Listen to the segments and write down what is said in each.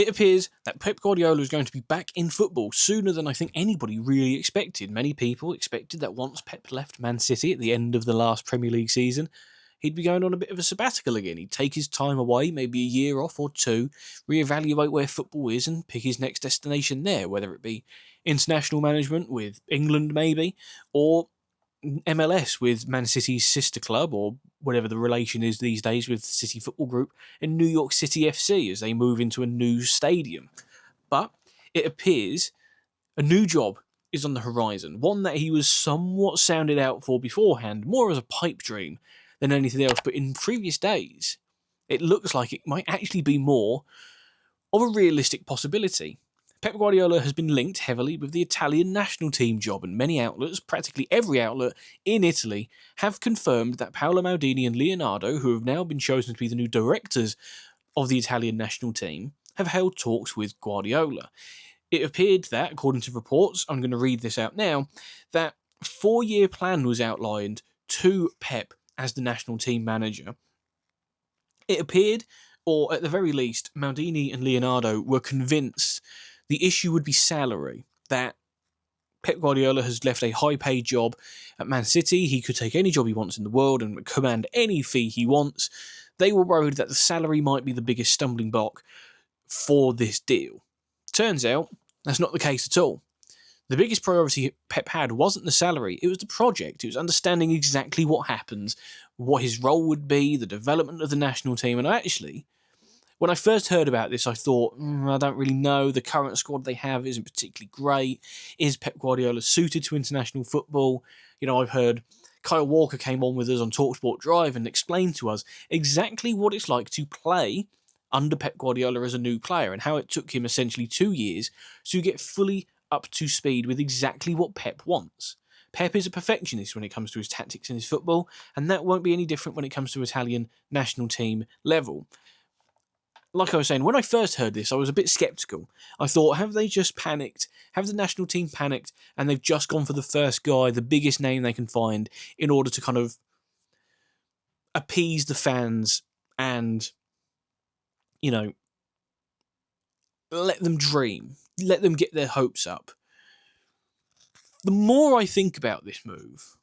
It appears that Pep Guardiola is going to be back in football sooner than I think anybody really expected. Many people expected that once Pep left Man City at the end of the last Premier League season, he'd be going on a bit of a sabbatical again. He'd take his time away, maybe a year off or two, reevaluate where football is and pick his next destination there, whether it be international management with England maybe, or MLS with Man City's sister club, or whatever the relation is these days with City Football Group, and New York City FC as they move into a new stadium. But it appears a new job is on the horizon, one that he was somewhat sounded out for beforehand, more as a pipe dream than anything else. But in previous days, it looks like it might actually be more of a realistic possibility. Pep Guardiola has been linked heavily with the Italian national team job, and many outlets, practically every outlet in Italy, have confirmed that Paolo Maldini and Leonardo, who have now been chosen to be the new directors of the Italian national team, have held talks with Guardiola. It appeared that, according to reports, I'm going to read this out now, that a 4-year plan was outlined to Pep as the national team manager. It appeared, or at the very least, Maldini and Leonardo were convinced the issue would be salary, that Pep Guardiola has left a high-paid job at Man City. He could take any job he wants in the world and command any fee he wants. They were worried that the salary might be the biggest stumbling block for this deal. Turns out, that's not the case at all. The biggest priority Pep had wasn't the salary, it was the project. It was understanding exactly what happens, what his role would be, the development of the national team. And actually, when I first heard about this, I thought, I don't really know. The current squad they have isn't particularly great. Is Pep Guardiola suited to international football? I've heard Kyle Walker came on with us on TalkSport Drive and explained to us exactly what it's like to play under Pep Guardiola as a new player, and how it took him essentially 2 years to get fully up to speed with exactly what Pep wants. Pep is a perfectionist when it comes to his tactics and his football, and that won't be any different when it comes to Italian national team level. Like I was saying, when I first heard this, I was a bit sceptical. I thought, have they just panicked? Have the national team panicked and they've just gone for the first guy, the biggest name they can find, in order to kind of appease the fans and, let them dream, let them get their hopes up? The more I think about this move,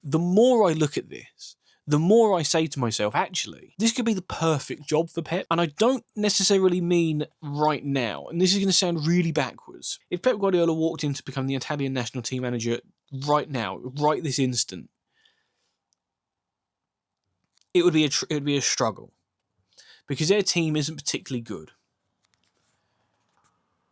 the more I look at this, the more I say to myself, actually, this could be the perfect job for Pep. And I don't necessarily mean right now, and this is going to sound really backwards. If Pep Guardiola walked in to become the Italian national team manager right now, right this instant, it would be a struggle, because their team isn't particularly good.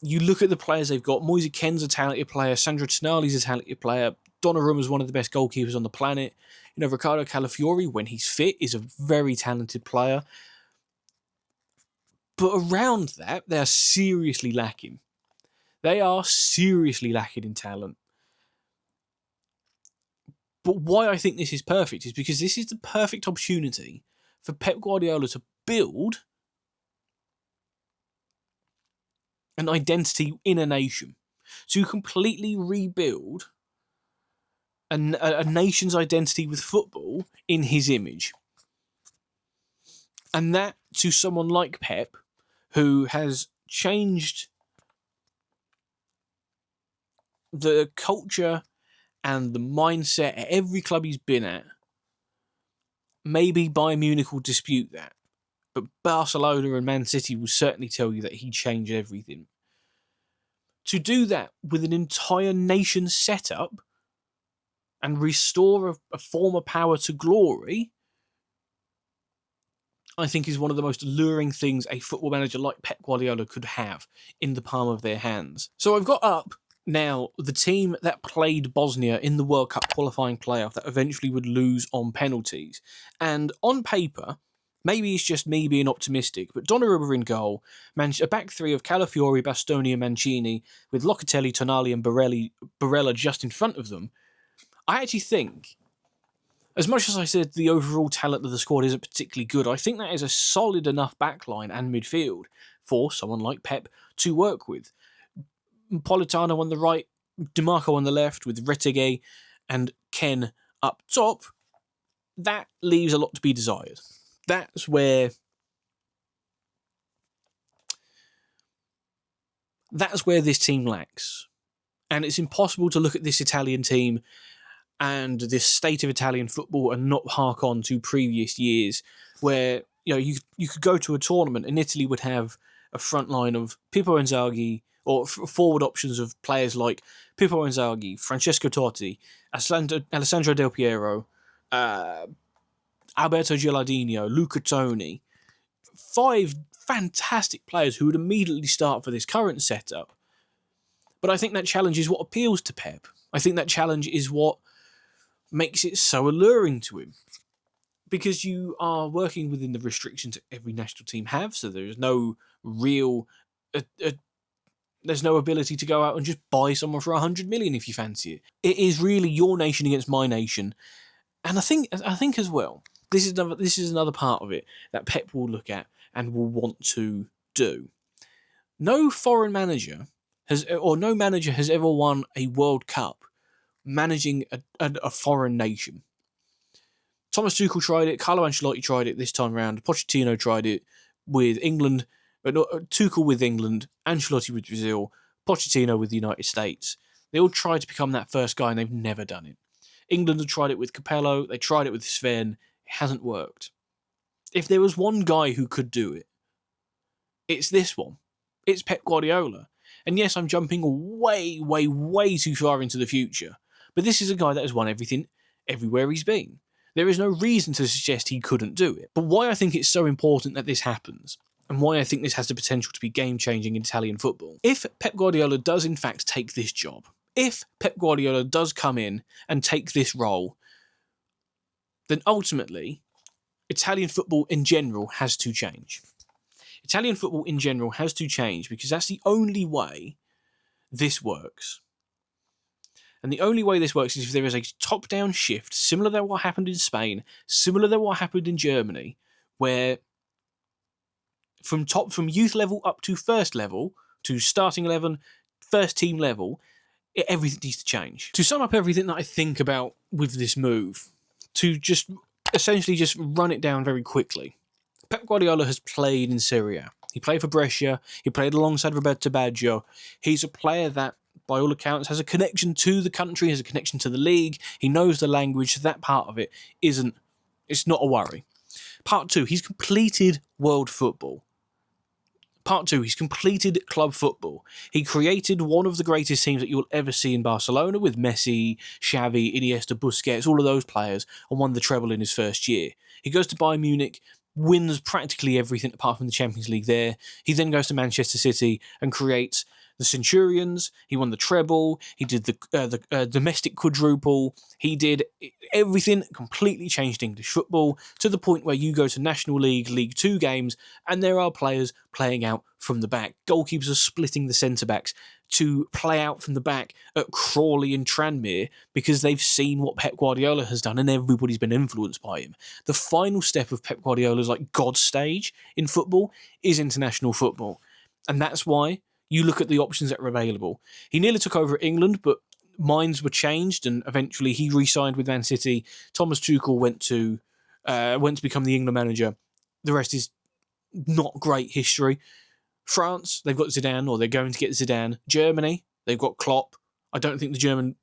You look at the players they've got. Moise Kean's a talented player. Sandro Tonali's a talented player. Donnarumma's one of the best goalkeepers on the planet. Riccardo Calafiori, when he's fit, is a very talented player. But around that, they are seriously lacking. They are seriously lacking in talent. But why I think this is perfect is because this is the perfect opportunity for Pep Guardiola to build an identity in a nation, to completely rebuild a nation's identity with football in his image. And that, to someone like Pep, who has changed the culture and the mindset at every club he's been at. Maybe Bayern Munich will dispute that, but Barcelona and Man City will certainly tell you that he changed everything. To do that with an entire nation set up and restore a former power to glory, I think is one of the most alluring things a football manager like Pep Guardiola could have in the palm of their hands. So I've got up now the team that played Bosnia in the World Cup qualifying playoff that eventually would lose on penalties. And on paper, maybe it's just me being optimistic, but Donnarumma in goal, a back three of Calafiori, Bastoni and Mancini, with Locatelli, Tonali and Barella just in front of them. I actually think, as much as I said the overall talent of the squad isn't particularly good, I think that is a solid enough backline and midfield for someone like Pep to work with. Politano on the right, DiMarco on the left, with Retegui and Ken up top. That leaves a lot to be desired. That's where That's where this team lacks. And it's impossible to look at this Italian team and this state of Italian football and not hark on to previous years where you could go to a tournament and Italy would have a front line of Pippo Inzaghi or forward options of players like Pippo Inzaghi, Francesco Totti, Alessandro Del Piero, Alberto Gilardino, Luca Toni. 5 fantastic players who would immediately start for this current setup. But I think that challenge is what appeals to Pep. I think that challenge is what makes it so alluring to him. Because you are working within the restrictions that every national team have, so there's no real... there's no ability to go out and just buy someone for 100 million if you fancy it. It is really your nation against my nation. And I think as well, this is another part of it that Pep will look at and will want to do. No manager has ever won a World Cup managing a foreign nation. Thomas Tuchel tried it, Carlo Ancelotti tried it this time round, Pochettino tried it with England, but not Tuchel with England, Ancelotti with Brazil, Pochettino with the United States. They all tried to become that first guy and they've never done it. England had tried it with Capello, they tried it with Sven, it hasn't worked. If there was one guy who could do it, it's this one. It's Pep Guardiola. And yes, I'm jumping way, way, way too far into the future, but this is a guy that has won everything, everywhere he's been. There is no reason to suggest he couldn't do it. But why I think it's so important that this happens, and why I think this has the potential to be game-changing in Italian football, if Pep Guardiola does in fact take this job, if Pep Guardiola does come in and take this role, then ultimately, Italian football in general has to change. Italian football in general has to change because that's the only way this works. And the only way this works is if there is a top-down shift, similar to what happened in Spain, similar to what happened in Germany, where from youth level up to first level, to starting 11, first team level, everything needs to change. To sum up everything that I think about with this move, to just essentially just run it down very quickly. Pep Guardiola has played in Serie A. He played for Brescia. He played alongside Roberto Baggio. He's a player that, by all accounts, has a connection to the country, has a connection to the league. He knows the language, so that part of it it's not a worry. Part 2, he's completed world football. Part 2, he's completed club football. He created one of the greatest teams that you'll ever see in Barcelona with Messi, Xavi, Iniesta, Busquets, all of those players, and won the treble in his first year. He goes to Bayern Munich, wins practically everything apart from the Champions League there. He then goes to Manchester City and creates the Centurions. He won the treble. He did the domestic quadruple. He did everything, completely changed English football to the point where you go to National League, League 2 games, and there are players playing out from the back. Goalkeepers are splitting the centre-backs to play out from the back at Crawley and Tranmere because they've seen what Pep Guardiola has done and everybody's been influenced by him. The final step of Pep Guardiola's God stage in football is international football. And that's why you look at the options that are available. He nearly took over at England, but minds were changed and eventually he re-signed with Man City. Thomas Tuchel went to become the England manager. The rest is not great history. France, they've got Zidane, or they're going to get Zidane. Germany, they've got Klopp. I don't think the German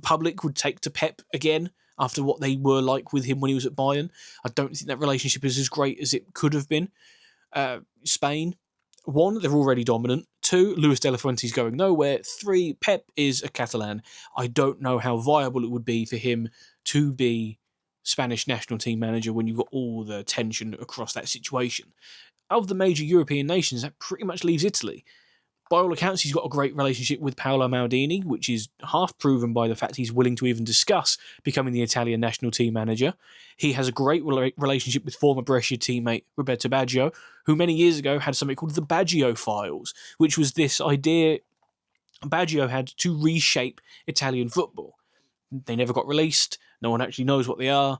public would take to Pep again after what they were like with him when he was at Bayern. I don't think that relationship is as great as it could have been. Spain, 1, they're already dominant. 2, Luis de la Fuente's going nowhere. 3, Pep is a Catalan. I don't know how viable it would be for him to be Spanish national team manager when you've got all the tension across that situation. Of the major European nations, that pretty much leaves Italy. By all accounts, he's got a great relationship with Paolo Maldini, which is half proven by the fact he's willing to even discuss becoming the Italian national team manager. He has a great relationship with former Brescia teammate Roberto Baggio, who many years ago had something called the Baggio Files, which was this idea Baggio had to reshape Italian football. They never got released. No one actually knows what they are.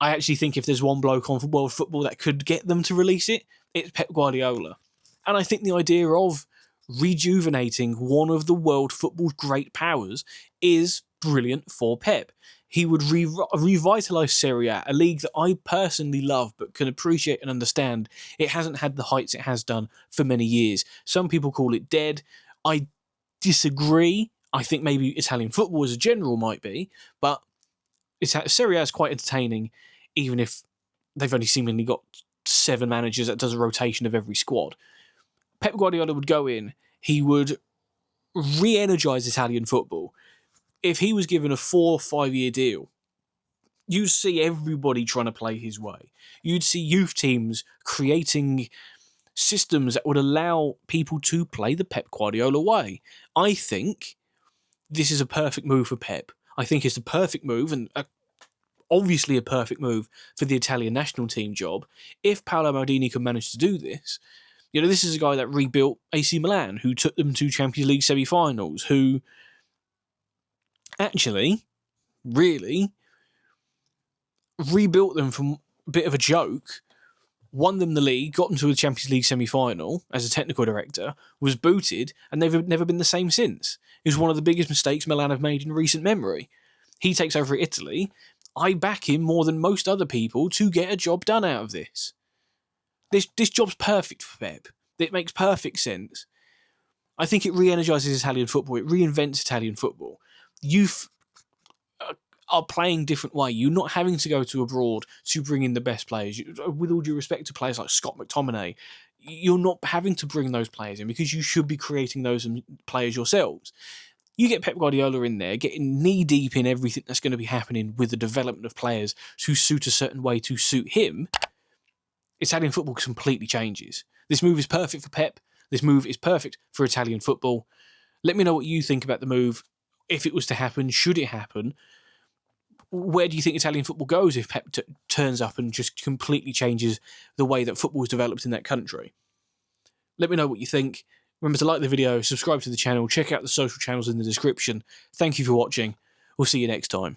I actually think if there's one bloke on world football that could get them to release it, it's Pep Guardiola. And I think the idea of rejuvenating one of the world football's great powers is brilliant for Pep. He would revitalise Serie A, a league that I personally love but can appreciate and understand. It hasn't had the heights it has done for many years. Some people call it dead. I disagree. I think maybe Italian football as a general might be, but Serie A is quite entertaining, even if they've only seemingly got 7 managers that does a rotation of every squad. Pep Guardiola would go in, he would re-energise Italian football. If he was given a 4 or 5 year deal, you'd see everybody trying to play his way. You'd see youth teams creating systems that would allow people to play the Pep Guardiola way. I think this is a perfect move for Pep. I think it's a perfect move, and obviously a perfect move for the Italian national team job. If Paolo Maldini can manage to do this, this is a guy that rebuilt AC Milan, who took them to Champions League semi-finals, who actually, really, rebuilt them from a bit of a joke, won them the league, got them to a Champions League semi-final as a technical director, was booted, and they've never been the same since. It was one of the biggest mistakes Milan have made in recent memory. He takes over Italy. I back him more than most other people to get a job done out of this. This job's perfect for Pep. It makes perfect sense. I think it re-energises Italian football. It reinvents Italian football. Youth are playing different way. You're not having to go to abroad to bring in the best players. With all due respect to players like Scott McTominay, you're not having to bring those players in because you should be creating those players yourselves. You get Pep Guardiola in there, getting knee-deep in everything that's going to be happening with the development of players to suit a certain way to suit him, Italian football completely changes. This move is perfect for Pep. This move is perfect for Italian football. Let me know what you think about the move. If it was to happen, should it happen? Where do you think Italian football goes if Pep turns up and just completely changes the way that football is developed in that country? Let me know what you think. Remember to like the video, subscribe to the channel, check out the social channels in the description. Thank you for watching. We'll see you next time.